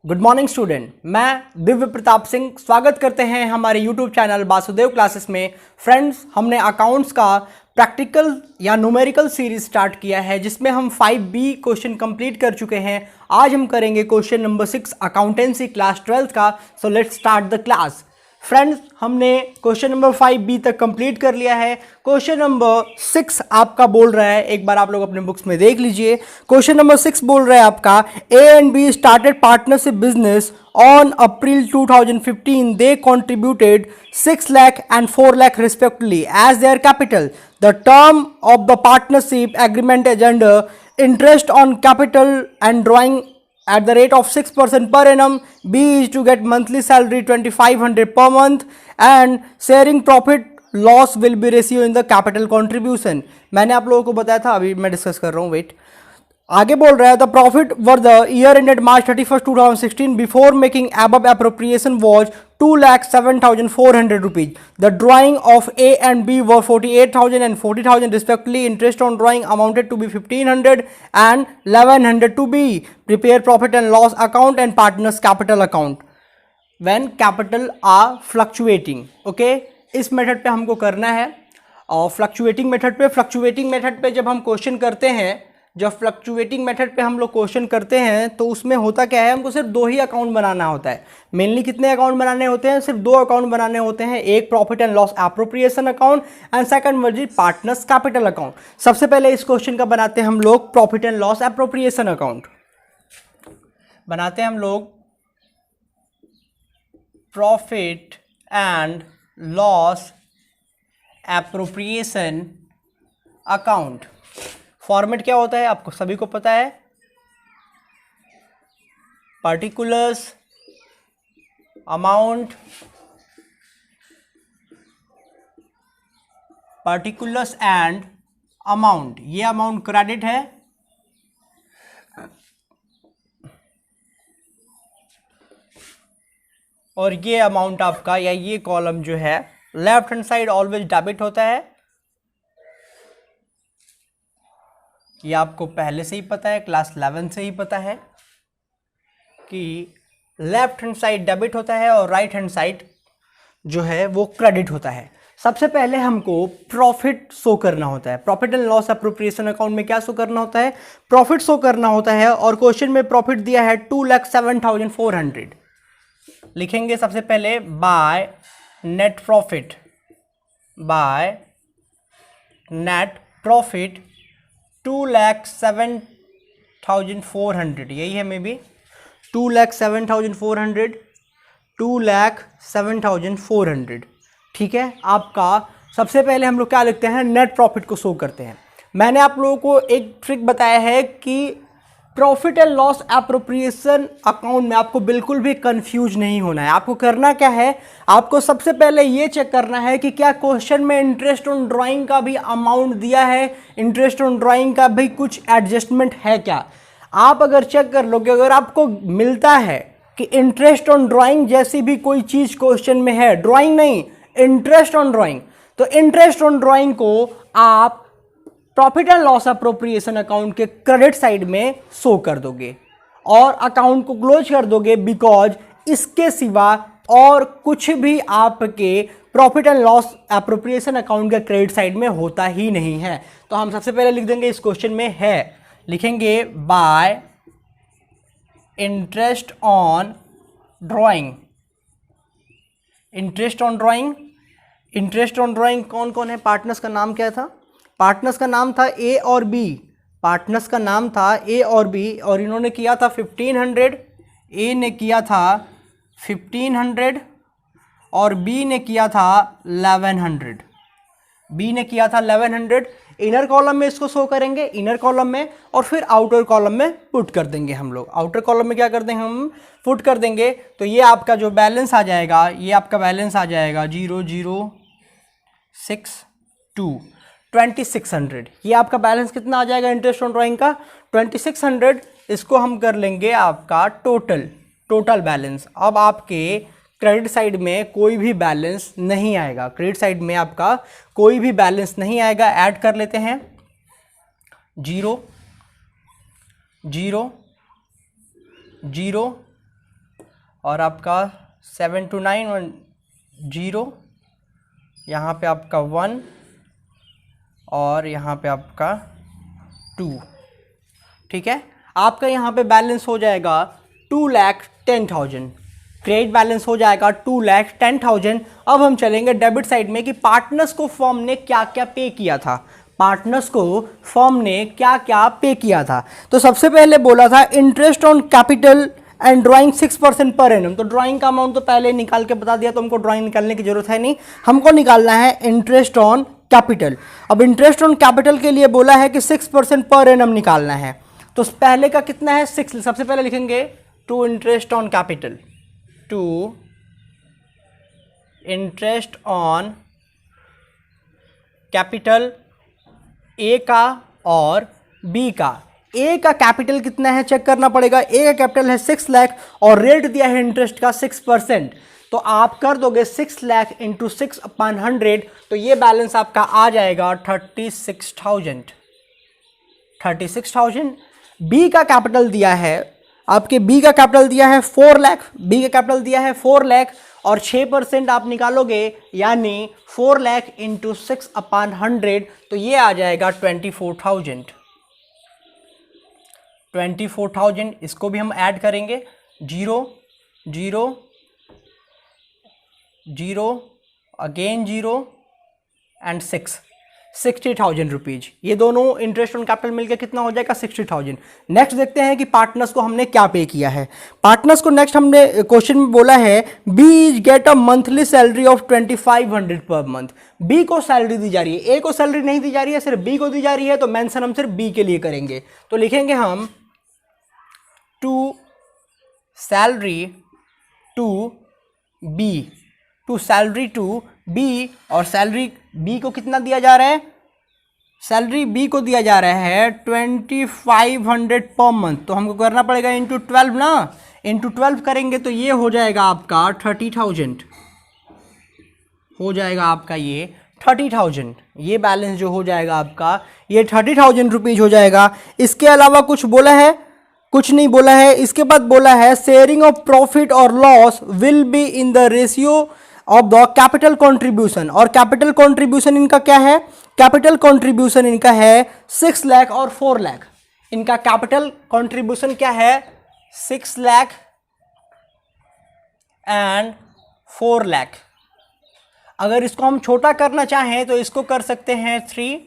Good morning student, मैं दिव्य प्रताप सिंह स्वागत करते हैं हमारे यूट्यूब चैनल वासुदेव क्लासेस में। फ्रेंड्स, हमने अकाउंट्स का प्रैक्टिकल या न्यूमेरिकल सीरीज स्टार्ट किया है जिसमें हम 5B क्वेश्चन कंप्लीट कर चुके हैं। आज हम करेंगे क्वेश्चन नंबर 6 अकाउंटेंसी क्लास 12 का। So let's start the class. Friends, हमने क्वेश्चन नंबर 5B तक कंप्लीट कर लिया है। क्वेश्चन नंबर 6 आपका बोल रहा है, एक बार आप लोग अपने बुक्स में देख लीजिए। क्वेश्चन नंबर 6 बोल रहा है आपका, A and B started partnership business on April 2015. They contributed 6 lakh and 4 lakh respectively as their capital. The term of the partnership agreement is under interest on capital and drawing at the rate of 6% per annum. B is to get monthly salary 2500 per month and sharing profit loss will be ratio in the capital contribution. मैंने आप लोगों को बताया था, अभी मैं discuss कर रहा हूँ, वेट। आगे बोल रहा है the profit for the year ended March 31st 2016 before making above appropriation was 2,07,400 rupees. The drawing of A and B were 48,000 and 40,000 respectively. Interest on drawing amounted to be 1,500 and 1,100 to B. Prepare profit and loss account and partners capital account when capital are fluctuating. Okay, इस method पे हमको करना है। और fluctuating method पे जब हम question करते हैं, जब फ्लक्चुएटिंग मेथड पे हम लोग क्वेश्चन करते हैं तो उसमें होता क्या है, हमको सिर्फ दो ही अकाउंट बनाना होता है। मेनली कितने अकाउंट बनाने होते हैं? सिर्फ दो अकाउंट बनाने होते हैं। एक profit and loss appropriation account and second वर्जी पार्टनर्स कैपिटल अकाउंट। सबसे पहले इस क्वेश्चन का बनाते हैं हम लोग profit and loss appropriation account. बनाते हैं हम लोग profit and loss appropriation account. Format क्या होता है आपको सभी को पता है, particulars amount, particulars and amount. ये अमाउंट क्रेडिट है, और ये अमाउंट आपका या ये कॉलम जो है left hand side always debit होता है। ये आपको पहले से ही पता है, क्लास 11 से ही पता है कि लेफ्ट हैंड साइड डेबिट होता है और राइट हैंड साइड जो है वो क्रेडिट होता है। सबसे पहले हमको प्रॉफिट शो करना होता है। Profit and loss appropriation account में क्या शो करना होता है? प्रॉफिट शो करना होता है। और क्वेश्चन में प्रॉफिट दिया है 2,07,400। लिखेंगे सबसे पहले by net profit, by net profit 2,07,400, यही है मे बी 2,07,400, 2,07,400। ठीक है, आपका सबसे पहले हम लोग क्या लिखते हैं? नेट प्रॉफिट को शो करते हैं। मैंने आप लोगों को एक ट्रिक बताया है कि profit and loss appropriation account में आपको बिल्कुल भी कंफ्यूज नहीं होना है। आपको करना क्या है, आपको सबसे पहले ये चेक करना है कि क्या क्वेश्चन में इंटरेस्ट ऑन ड्राइंग का भी अमाउंट दिया है, इंटरेस्ट ऑन ड्राइंग का भी कुछ एडजस्टमेंट है क्या। आप अगर चेक कर लोगे, अगर आपको मिलता है कि इंटरेस्ट ऑन ड्राइंग जैसी भी कोई चीज क्वेश्चन में है, ड्राइंग नहीं इंटरेस्ट ऑन ड्राइंग, तो इंटरेस्ट ऑन ड्राइंग को आप profit and loss appropriation account के क्रेडिट साइड में शो कर दोगे और अकाउंट को क्लोज कर दोगे, बिकॉज इसके सिवा और कुछ भी आपके profit and loss appropriation account के क्रेडिट साइड में होता ही नहीं है। तो हम सबसे पहले लिख देंगे, इस क्वेश्चन में है, लिखेंगे bye interest on drawing. Interest on drawing, interest on drawing कौन कौन है? पार्टनर्स का नाम क्या था? पार्टनर्स का नाम था ए और बी। पार्टनर्स का नाम था ए और बी, और इन्होंने किया था 1,500। ए ने किया था 1,500 और बी ने किया था 1,100। बी ने किया था 1,100। इनर कॉलम में इसको शो करेंगे, इनर कॉलम में, और फिर आउटर कॉलम में पुट कर देंगे हम लोग। आउटर कॉलम में क्या कर देंगे हम? पुट कर देंगे। तो ये आपका जो बैलेंस आ जाएगा, ये आपका बैलेंस आ जाएगा 0,062 2,600। ये आपका बैलेंस कितना आ जाएगा इंटरेस्ट ऑन ड्राइंग का? 2,600। इसको हम कर लेंगे आपका टोटल बैलेंस। अब आपके क्रेडिट साइड में कोई भी बैलेंस नहीं आएगा, क्रेडिट साइड में आपका कोई भी बैलेंस नहीं आएगा। ऐड कर लेते हैं 0 0 0 और आपका 7 to 9 और 0, यहाँ पे आपका 1 और यहाँ पे आपका 2। ठीक है, आपका यहाँ पे बैलेंस हो जाएगा 2,10,000। क्रेडिट बैलेंस हो जाएगा 2,10,000। अब हम चलेंगे डेबिट साइड में कि पार्टनर्स को फर्म ने क्या क्या पे किया था। पार्टनर्स को फर्म ने क्या क्या पे किया था। तो सबसे पहले बोला था interest on capital and drawing 6% per annum. तो ड्राइंग का अमाउंट तो पहले निकाल के बता दिया, तो हमको ड्राइंग निकालने की जरूरत है नहीं, हमको निकालना है इंटरेस्ट ऑन कैपिटल। अब इंटरेस्ट ऑन कैपिटल के लिए बोला है कि 6% पर एनम निकालना है। तो पहले का कितना है 6, सबसे पहले लिखेंगे to interest on capital, to interest on capital A का और बी का। ए का कैपिटल कितना है चेक करना पड़ेगा। ए का कैपिटल है 6 लाख और रेट दिया है इंटरेस्ट का 6%। तो आप कर दोगे 6 लाख इंटू 6/100, तो ये बैलेंस आपका आ जाएगा 36,000। बी का कैपिटल दिया है आपके, बी का कैपिटल दिया है 4 लाख, बी का कैपिटल दिया है 4 लाख और 6% आप निकालोगे यानी 4 लाख इंटू 6/100, तो ये आ जाएगा 24,000। इसको भी हम ऐड करेंगे, 0 0 0 अगेन 0 एंड 60,000 रुपीज। ये दोनों इंटरेस्ट ऑन कैपिटल मिलकर कितना हो जाएगा 60,000। नेक्स्ट देखते हैं कि पार्टनर्स को हमने क्या पे किया है। पार्टनर्स को नेक्स्ट हमने क्वेश्चन में बोला है B get a monthly salary of 2500 per month. B को सैलरी दी जा रही है, ए को सैलरी नहीं दी जा रही है, सिर्फ बी को दी जा रही है, तो मेंशन हम सिर्फ बी के लिए करेंगे। तो लिखेंगे हम to salary to B, to salary to B, और सैलरी बी को कितना दिया जा रहा है, सैलरी बी को दिया जा रहा है 2500 पर मंथ। तो हमको करना पड़ेगा इंटू 12 ना, इंटू 12 करेंगे तो ये हो जाएगा आपका 30,000, हो जाएगा आपका ये 30,000। ये बैलेंस जो हो जाएगा आपका ये 30,000 रुपीज हो जाएगा। इसके अलावा कुछ बोला है, कुछ नहीं बोला है। इसके बाद बोला है शेयरिंग ऑफ प्रॉफिट और loss will be in the ratio of the capital contribution. और कैपिटल कंट्रीब्यूशन इनका क्या है, कैपिटल कंट्रीब्यूशन इनका है 6 लाख और 4 लाख। इनका कैपिटल कंट्रीब्यूशन क्या है 6 लाख एंड 4 लाख। अगर इसको हम छोटा करना चाहें तो इसको कर सकते हैं 3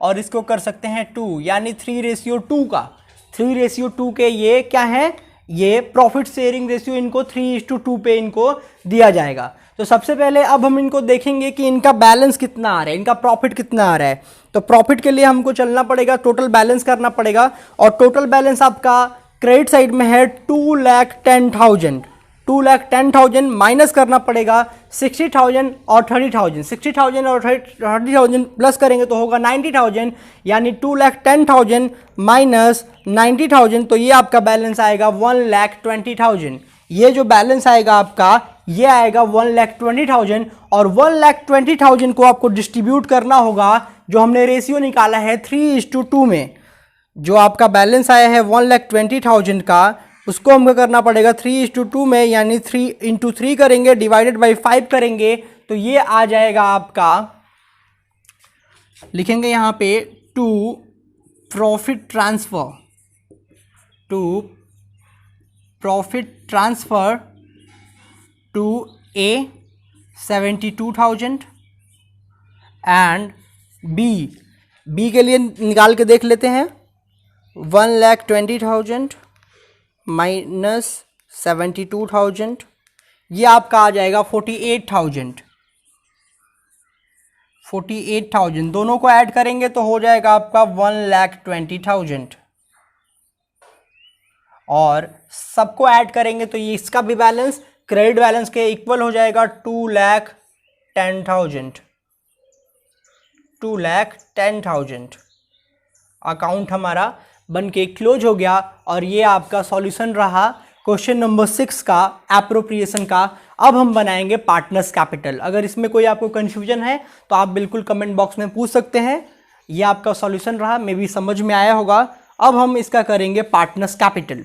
और इसको कर सकते हैं 2, यानी 3:2 का। 3:2 के ये क्या है, ये प्रॉफिट शेयरिंग रेशियो इनको 3:2 पे इनको दिया जाएगा। तो सबसे पहले अब हम इनको देखेंगे कि इनका बैलेंस कितना आ रहा है, इनका प्रॉफिट कितना आ रहा है। तो प्रॉफिट के लिए हमको चलना पड़ेगा, टोटल बैलेंस करना पड़ेगा, और टोटल बैलेंस आपका क्रेडिट साइड में है 2,10,000। 2,10,000 माइनस करना पड़ेगा 60,000 और 30,000। 60,000 और 30,000 प्लस करेंगे तो होगा 90,000, यानी 2,10,000 माइनस 90,000, तो ये आपका बैलेंस आएगा 1,20,000। ये जो बैलेंस आएगा आपका ये आएगा 1,20,000, और 1,20,000 को आपको डिस्ट्रीब्यूट करना होगा, जो हमने रेशियो निकाला है 3:2 में। जो आपका बैलेंस आया है 1,20,000 का, उसको हमको करना पड़ेगा 3:2 में, यानी 3 × 3 करेंगे डिवाइडेड बाई 5 करेंगे, तो ये आ जाएगा आपका, लिखेंगे यहाँ पे to profit transfer to A 72,000 and B के लिए निकाल के देख लेते हैं। 1,20,000 माइनस 72,000, ये आपका आ जाएगा 48,000। दोनों को ऐड करेंगे तो हो जाएगा आपका 1,20,000, और सबको ऐड करेंगे तो ये इसका भी बैलेंस क्रेडिट बैलेंस के इक्वल हो जाएगा 2,10,000। अकाउंट हमारा बन के क्लोज हो गया, और ये आपका सॉल्यूशन रहा क्वेश्चन नंबर 6 का एप्रोप्रिएशन का। अब हम बनाएंगे पार्टनर्स कैपिटल। अगर इसमें कोई आपको कंफ्यूजन है तो आप बिल्कुल कमेंट बॉक्स में पूछ सकते हैं। ये आपका सॉल्यूशन रहा, मे बी समझ में आया होगा। अब हम इसका करेंगे पार्टनर्स कैपिटल।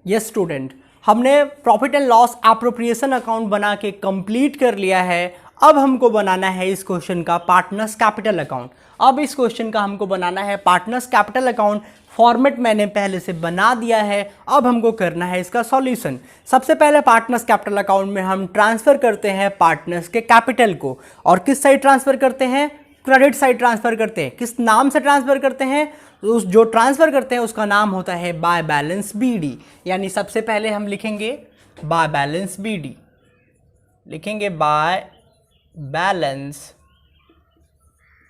यस स्टूडेंट, हमने profit and loss appropriation account बना के कंप्लीट कर लिया है। अब हमको बनाना है इस क्वेश्चन का पार्टनर्स कैपिटल अकाउंट। अब इस क्वेश्चन का हमको बनाना है पार्टनर्स कैपिटल अकाउंट। फॉर्मेट मैंने पहले से बना दिया है, अब हमको करना है इसका सॉल्यूशन। सबसे पहले पार्टनर्स कैपिटल अकाउंट में हम ट्रांसफर करते हैं पार्टनर्स के कैपिटल को, और किस साइड ट्रांसफर करते हैं? क्रेडिट साइड ट्रांसफर करते हैं। किस नाम से ट्रांसफर करते हैं? उस जो ट्रांसफर करते हैं उसका नाम होता है बाय बैलेंस बीडी। यानी सबसे पहले हम लिखेंगे बाय बैलेंस बीडी, लिखेंगे by balance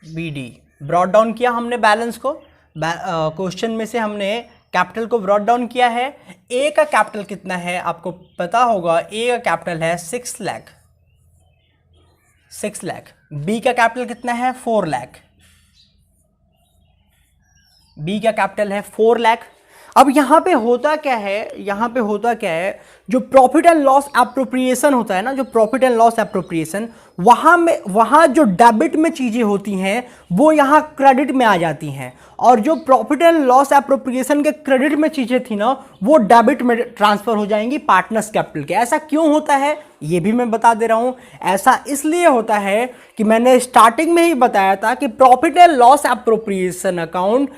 BD. Brought down किया हमने बैलेंस को, क्वेश्चन में से हमने कैपिटल को ब्रॉट डाउन किया है। ए का कैपिटल कितना है आपको पता होगा, ए का कैपिटल है 6 लाख, 6 लाख। बी का कैपिटल कितना है? 4 लाख, बी का कैपिटल है 4 लाख। अब यहाँ पे होता क्या है, यहाँ पे होता क्या है, जो प्रॉफिट एंड लॉस एप्रोप्रिएशन होता है ना, जो प्रॉफिट एंड लॉस एप्रोप्रिएशन, वहाँ जो डेबिट में चीज़ें होती हैं वो यहाँ क्रेडिट में आ जाती हैं, और जो प्रॉफिट एंड लॉस एप्रोप्रिएशन के क्रेडिट में चीज़ें थी ना वो डेबिट में ट्रांसफर हो जाएंगी पार्टनर्स कैपिटल के। ऐसा क्यों होता है ये भी मैं बता दे रहा हूँ। ऐसा इसलिए होता है कि मैंने स्टार्टिंग में ही बताया था कि profit and loss appropriation account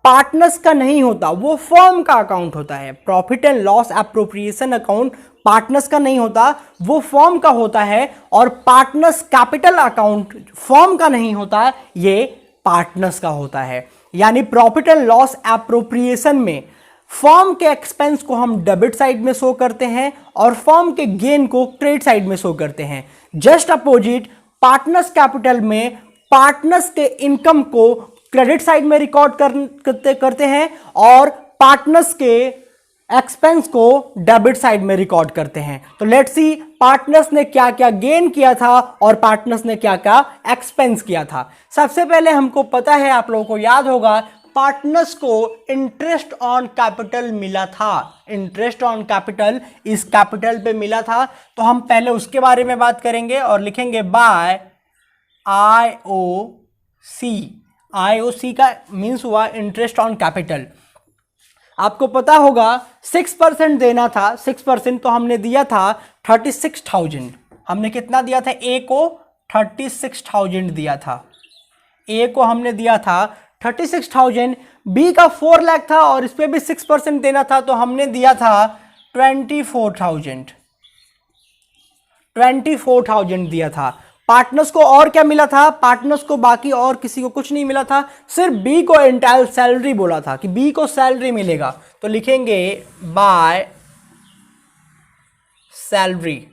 partners का नहीं होता, वो फर्म का अकाउंट होता है। Profit and loss appropriation account partners का नहीं होता, वो फर्म का होता है। और पार्टनर्स कैपिटल अकाउंट फर्म का नहीं होता, ये पार्टनर्स का होता है। यानी प्रॉफिट एंड लॉस एप्रोप्रिएशन में फर्म के एक्सपेंस को हम डेबिट साइड में शो करते हैं और फर्म के गेन को क्रेडिट साइड में शो करते हैं। जस्ट अपोजिट पार्टनर्स कैपिटल में पार्टनर्स के इनकम को क्रेडिट साइड में रिकॉर्ड करते हैं और पार्टनर्स के एक्सपेंस को डेबिट साइड में रिकॉर्ड करते हैं। तो लेट्स सी पार्टनर्स ने क्या क्या गेन किया था और पार्टनर्स ने क्या क्या एक्सपेंस किया था। सबसे पहले हमको पता है, आप लोगों को याद होगा, पार्टनर्स को इंटरेस्ट ऑन कैपिटल मिला था। इंटरेस्ट ऑन कैपिटल इस कैपिटल पे मिला था, तो हम पहले उसके बारे में बात करेंगे और लिखेंगे बाय IOC। IOC का मीन्स हुआ इंटरेस्ट ऑन कैपिटल। आपको पता होगा 6% देना था, 6%, तो हमने दिया था 36,000। हमने कितना दिया था? ए को 36,000 दिया था, ए को हमने दिया था 36,000। बी का 4 लाख था और इस पर भी 6% देना था, तो हमने दिया था 24,000 दिया था। पार्टनर्स को और क्या मिला था? पार्टनर्स को बाकी और किसी को कुछ नहीं मिला था, सिर्फ बी को एंटायर सैलरी बोला था कि बी को सैलरी मिलेगा, तो लिखेंगे बाय सैलरी।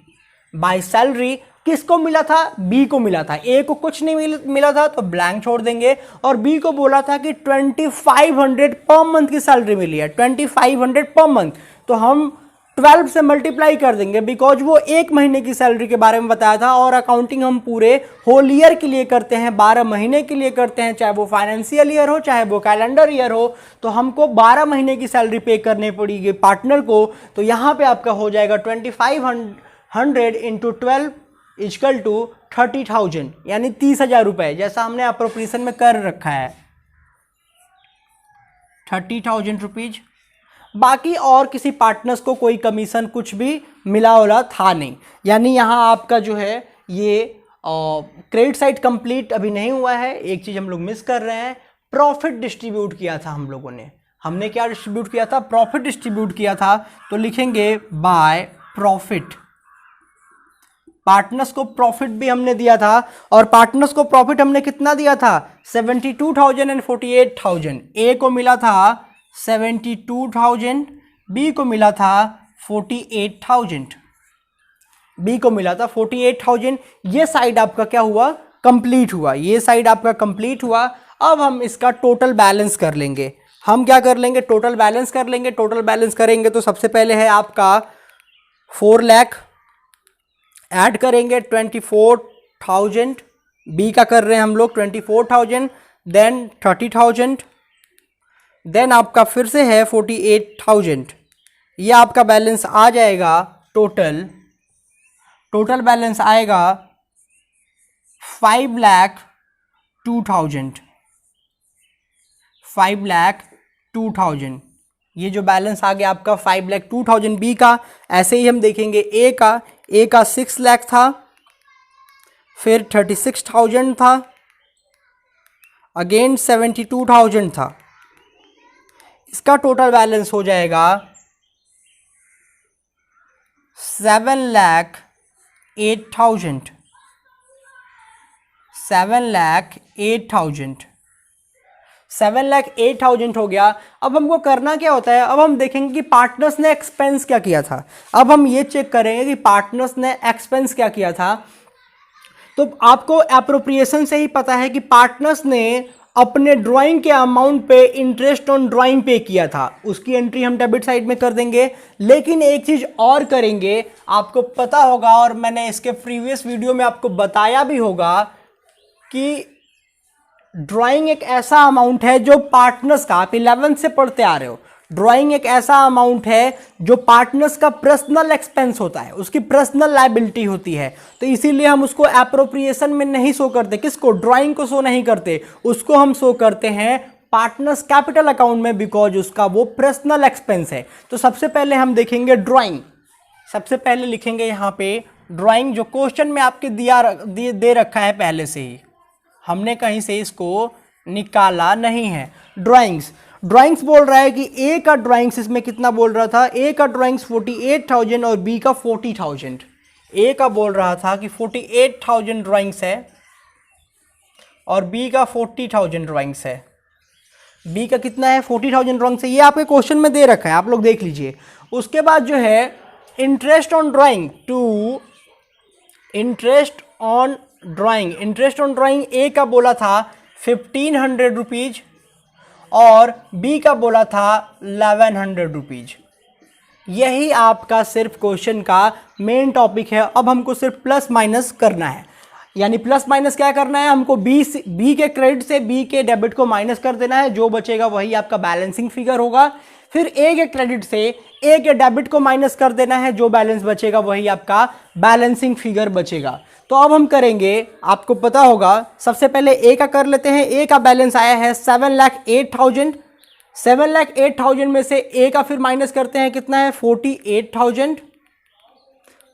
बाय सैलरी किसको मिला था? बी को मिला था। ए को कुछ नहीं मिला था तो ब्लैंक छोड़ देंगे, और बी को बोला था कि 2500 पर मंथ की सैलरी मिली है, 2500 पर मंथ, तो हम 12 से मल्टीप्लाई कर देंगे, बिकॉज वो एक महीने की सैलरी के बारे में बताया था, और अकाउंटिंग हम पूरे होल ईयर के लिए करते हैं, 12 महीने के लिए करते हैं, चाहे वो फाइनेंशियल ईयर हो चाहे वो कैलेंडर ईयर हो, तो हमको 12 महीने की सैलरी पे करनी पड़ेगी पार्टनर को। तो यहाँ पे आपका हो जाएगा 2500 इंटू 12 इक्वल टू 30,000, यानी 30,000 रुपए, जैसा हमने अप्रोप्रिएशन में कर रखा है, 30,000 रुपीज। बाकी और किसी पार्टनर्स को कोई कमीशन कुछ भी मिला वाला था नहीं। यानी यहाँ आपका जो है ये क्रेडिट साइड कंप्लीट अभी नहीं हुआ है। एक चीज़ हम लोग मिस कर रहे हैं, प्रॉफिट डिस्ट्रीब्यूट किया था हम लोगों ने। हमने क्या डिस्ट्रीब्यूट किया था? प्रॉफिट डिस्ट्रीब्यूट किया था, तो लिखेंगे बाय प्रॉफिट। पार्टनर्स को प्रॉफिट भी हमने दिया था, और पार्टनर्स को प्रॉफिट हमने कितना दिया था? 72,000 एंड 48,000। ए को मिला था 72,000, बी को मिला था 48,000, बी को मिला था 48,000। ये साइड आपका क्या हुआ? कंप्लीट हुआ, ये साइड आपका कंप्लीट हुआ। अब हम इसका टोटल बैलेंस कर लेंगे। हम क्या कर लेंगे? टोटल बैलेंस कर लेंगे। टोटल बैलेंस करेंगे तो सबसे पहले है आपका 4 लाख, ऐड करेंगे 24,000, बी का कर रहे हैं हम लोग 24,000, देन 30,000, देन आपका फिर से है 48,000। ये आपका बैलेंस आ जाएगा टोटल बैलेंस आएगा 5,02,000, 5,02,000। ये जो बैलेंस आ गया आपका 5,02,000 बी का। ऐसे ही हम देखेंगे ए का 6 लाख था, फिर 36,000 था, अगेन 72,000 था। इसका टोटल बैलेंस हो जाएगा 7,08,000। 7,08,000 7,08,000 हो गया। अब हमको करना क्या होता है, अब हम देखेंगे कि पार्टनर्स ने एक्सपेंस क्या किया था। अब हम ये चेक करेंगे कि पार्टनर्स ने एक्सपेंस क्या किया था। तो आपको एप्रोप्रिएशन से ही पता है कि पार्टनर्स ने अपने ड्राइंग के अमाउंट पे इंटरेस्ट ऑन ड्राइंग पे किया था, उसकी एंट्री हम डेबिट साइड में कर देंगे। लेकिन एक चीज और करेंगे, आपको पता होगा और मैंने इसके प्रीवियस वीडियो में आपको बताया भी होगा कि ड्राइंग एक ऐसा अमाउंट है जो पार्टनर्स का, आप 11th से पढ़ते आ रहे हो, ड्राइंग एक ऐसा अमाउंट है जो पार्टनर्स का पर्सनल एक्सपेंस होता है, उसकी पर्सनल लायबिलिटी होती है। तो इसीलिए हम उसको एप्रोप्रिएशन में नहीं शो करते। किसको? ड्राइंग को शो नहीं करते, उसको हम शो करते हैं पार्टनर्स कैपिटल अकाउंट में, बिकॉज उसका वो पर्सनल एक्सपेंस है। तो सबसे पहले हम देखेंगे ड्राइंग। सबसे पहले लिखेंगे यहाँ पे ड्राइंग, जो क्वेश्चन में आपके दे रखा है पहले से ही, हमने कहीं से इसको निकाला नहीं है। ड्राइंग्स बोल रहा है कि ए का ड्राइंग्स इसमें कितना बोल रहा था, ए का ड्राइंग्स 48,000 और बी का 40,000। ए का बोल रहा था कि 48,000 ड्राइंग्स है और बी का 40,000 ड्राइंग्स है। बी का कितना है? 40,000 ड्राइंग्स है। ये आपके क्वेश्चन में दे रखा है, आप लोग देख लीजिए। उसके बाद जो है interest on drawing to interest on drawing A का बोला था 1,500 रुपीज और बी का बोला था 1,100 रुपीज। यही आपका सिर्फ क्वेश्चन का मेन टॉपिक है। अब हमको सिर्फ प्लस माइनस करना है, यानी प्लस माइनस क्या करना है, हमको बी के क्रेडिट से बी के डेबिट को माइनस कर देना है, जो बचेगा वही आपका बैलेंसिंग फिगर होगा। फिर ए के क्रेडिट से ए के डेबिट को माइनस कर देना है, जो बैलेंस बचेगा वही आपका बैलेंसिंग फिगर बचेगा। तो अब हम करेंगे, आपको पता होगा, सबसे पहले ए का कर लेते हैं। ए का बैलेंस आया है 7,08,000। 7,08,000 में से ए का फिर माइनस करते हैं, कितना है? 48,000।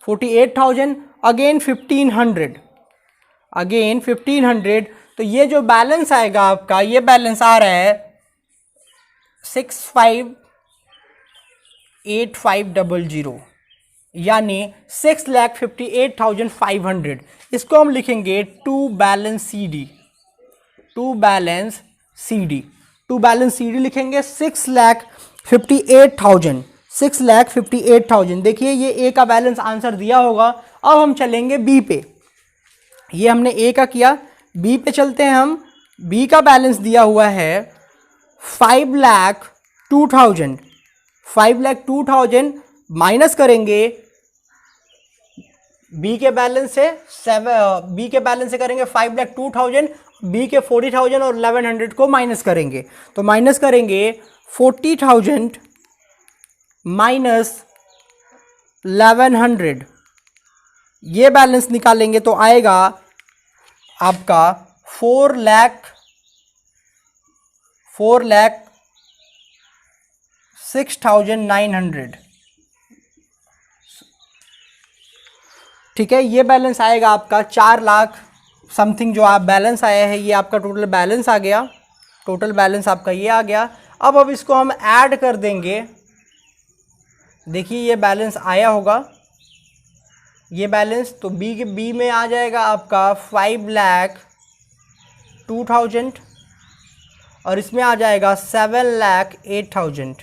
48,000 अगेन 1,500 तो ये जो बैलेंस आएगा आपका, ये बैलेंस आ रहा है 65,85,00, यानी 6,58,500। इसको हम लिखेंगे टू बैलेंस सी डी लिखेंगे 6,58,000। देखिए ये ए का बैलेंस आंसर दिया होगा। अब हम चलेंगे बी पे। ये हमने ए का किया, बी पे चलते हैं हम। बी का बैलेंस दिया हुआ है 5,02,000। 5,02,000 माइनस करेंगे बी के बैलेंस से करेंगे 5,02,000, बी के 40,000 और 1,100 को माइनस करेंगे। तो माइनस करेंगे 40,000 माइनस 1,100, ये बैलेंस निकालेंगे तो आएगा आपका 4,06,900। ठीक है, ये बैलेंस आएगा आपका 4 लाख समथिंग। जो आप बैलेंस आया है ये आपका टोटल बैलेंस आ गया। टोटल बैलेंस आपका ये आ गया। अब इसको हम ऐड कर देंगे। देखिए ये बैलेंस आया होगा, ये बैलेंस तो बी में आ जाएगा आपका 5,02,000 और इसमें आ जाएगा 7,08,000।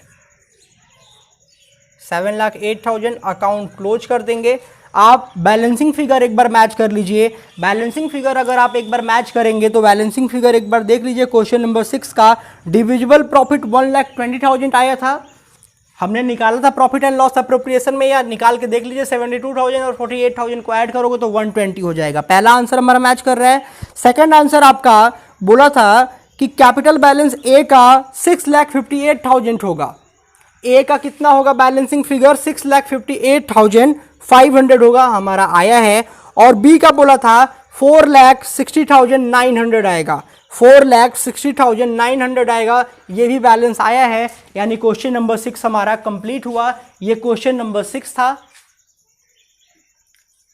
7,08,000 अकाउंट क्लोज कर देंगे। आप बैलेंसिंग फिगर एक बार मैच कर लीजिए। बैलेंसिंग फिगर अगर आप एक बार मैच करेंगे तो बैलेंसिंग फिगर एक बार देख लीजिए। क्वेश्चन नंबर 6 का डिविजिबल प्रॉफिट 1,20,000 आया था, हमने निकाला था प्रॉफिट एंड लॉस अप्रोप्रिएशन में, या निकाल के देख लीजिए। 72,000 और 48,000 को ऐड करोगे तो 120 हो जाएगा। पहला आंसर हमारा मैच कर रहा है। सेकंड आंसर आपका बोला था कि कैपिटल बैलेंस ए का 6,58,000 होगा। ए का कितना होगा बैलेंसिंग फिगर? 6,58,500 होगा, हमारा आया है। और बी का बोला था 4,60,900 आएगा। 4,60,900 आएगा। ये भी बैलेंस आया है, यानी क्वेश्चन नंबर 6 हमारा कंप्लीट हुआ। ये क्वेश्चन नंबर 6 था,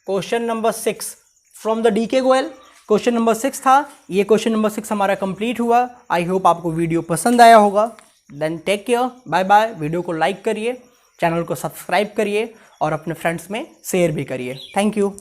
question number 6 from the DK Goyal, question number 6 था। ये क्वेश्चन नंबर 6 हमारा कंप्लीट हुआ। आई होप आपको वीडियो पसंद आया होगा। Then take care, bye bye. Video को लाइक करिए, चैनल को सब्सक्राइब करिए और अपने फ्रेंड्स में शेयर भी करिए। Thank you.